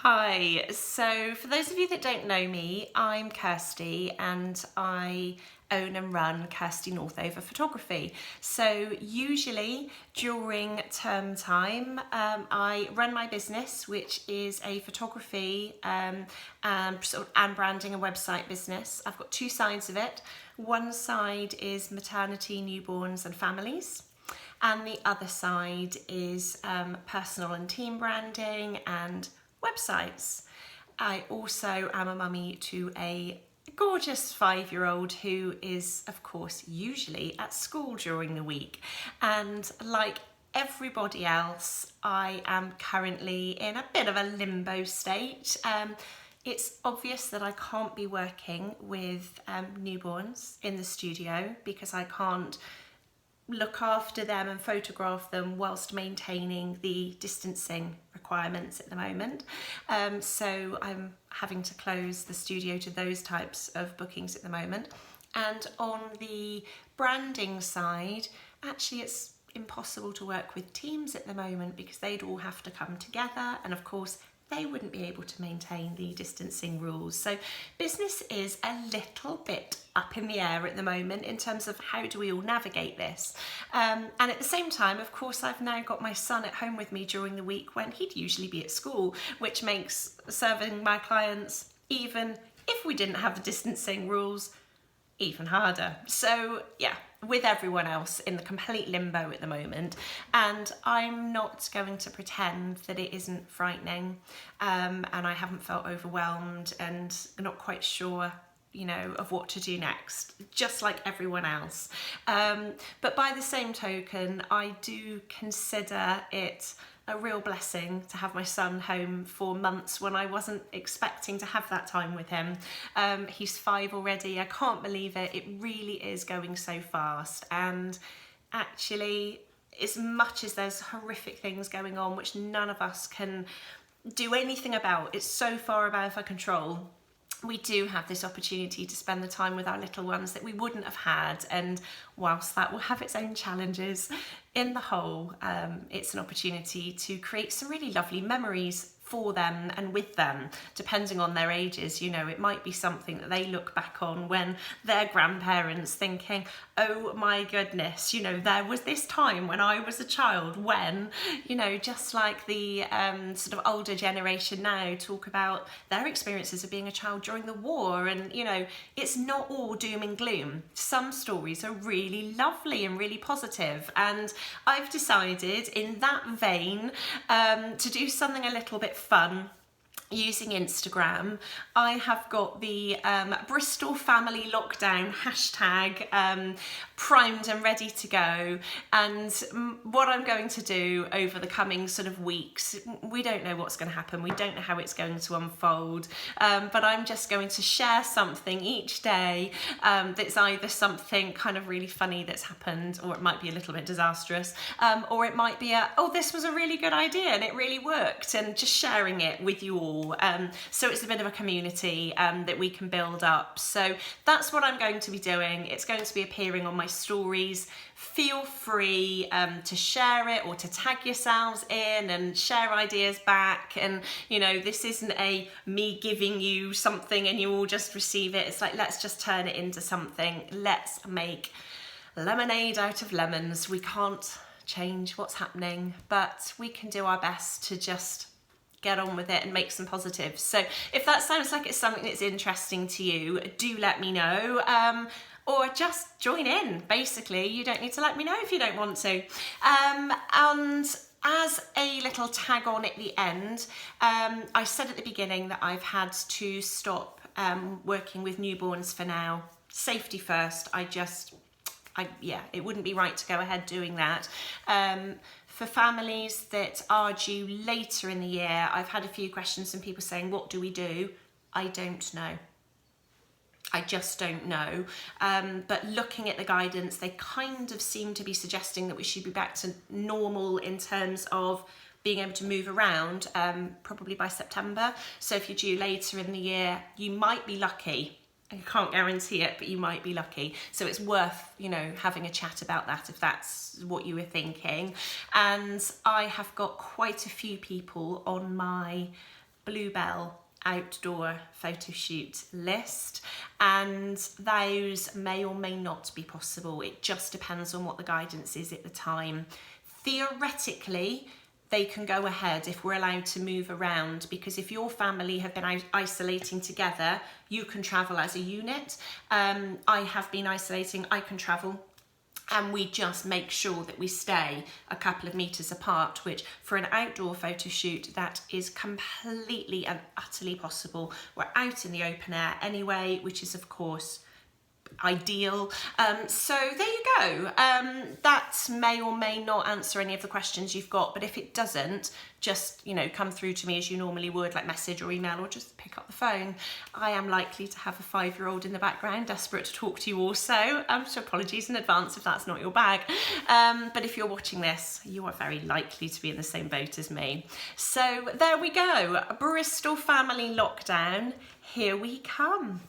Hi, so for those of you that don't know me, I'm Kirsty and I own and run Kirsty Northover Photography. So usually during term time, I run my business, which is a photography and branding and website business. I've got two sides of it. One side is maternity, newborns and families. And the other side is personal and team branding and websites. I also am a mummy to a gorgeous 5-year-old who is, of course, usually at school during the week. And like everybody else, I am currently in a bit of a limbo state. It's obvious that I can't be working with newborns in the studio because I can't look after them and photograph them whilst maintaining the distancing requirements at the moment. So I'm having to close the studio to those types of bookings at the moment. And on the branding side, actually it's impossible to work with teams at the moment because they'd all have to come together, and of course they wouldn't be able to maintain the distancing rules. So business is a little bit up in the air at the moment in terms of how do we all navigate this. And at the same time, of course, I've now got my son at home with me during the week when he'd usually be at school, which makes serving my clients, even if we didn't have the distancing rules, even harder. So yeah, with everyone else in the complete limbo at the moment, and I'm not going to pretend that it isn't frightening, and I haven't felt overwhelmed and not quite sure of what to do next, just like everyone else. But by the same token, I do consider it a real blessing to have my son home for months when I wasn't expecting to have that time with him. He's 5 already. I can't believe it. It really is going so fast. And actually, as much as there's horrific things going on, which none of us can do anything about, it's so far above our control, we do have this opportunity to spend the time with our little ones that we wouldn't have had. And whilst that will have its own challenges, in the whole, it's an opportunity to create some really lovely memories for them and with them, depending on their ages. It might be something that they look back on when they're grandparents thinking, oh my goodness, there was this time when I was a child when, just like the sort of older generation now talk about their experiences of being a child during the war. And, it's not all doom and gloom. Some stories are really lovely and really positive. And I've decided in that vein to do something a little bit fun using Instagram. I have got the Bristol family lockdown hashtag primed and ready to go, and what I'm going to do over the coming sort of weeks, we don't know what's going to happen, we don't know how it's going to unfold, but I'm just going to share something each day that's either something kind of really funny that's happened, or it might be a little bit disastrous, or it might be oh, this was a really good idea and it really worked, and just sharing it with you all. So it's a bit of a community that we can build up. So that's what I'm going to be doing. It's going to be appearing on my stories. Feel free to share it or to tag yourselves in and share ideas back. And this isn't a me giving you something and you all just receive it. It's like, let's just turn it into something. Let's make lemonade out of lemons. We can't change what's happening, but we can do our best to just get on with it and make some positives. So if that sounds like it's something that's interesting to you, do let me know, or just join in. Basically, you don't need to let me know if you don't want to. And as a little tag on at the end, I said at the beginning that I've had to stop working with newborns for now. Safety first. It wouldn't be right to go ahead doing that. For families that are due later in the year, I've had a few questions from people saying, what do we do? I don't know. I just don't know. But looking at the guidance, they kind of seem to be suggesting that we should be back to normal in terms of being able to move around, probably by September. So if you're due later in the year, you might be lucky. I can't guarantee it, but you might be lucky. So it's worth, having a chat about that if that's what you were thinking. And I have got quite a few people on my Bluebell outdoor photo shoot list, and those may or may not be possible. It just depends on what the guidance is at the time. Theoretically, they can go ahead if we're allowed to move around, because if your family have been isolating together, you can travel as a unit. I have been isolating, I can travel. And we just make sure that we stay a couple of meters apart, which for an outdoor photo shoot, that is completely and utterly possible. We're out in the open air anyway, which is of course ideal. So there you go. That may or may not answer any of the questions you've got, but if it doesn't, just, you know, come through to me as you normally would, like message or email, or just pick up the phone. I am likely to have a 5-year-old in the background desperate to talk to you also, so apologies in advance if that's not your bag. But if you're watching this, you are very likely to be in the same boat as me. So there we go, Bristol family lockdown, here we come.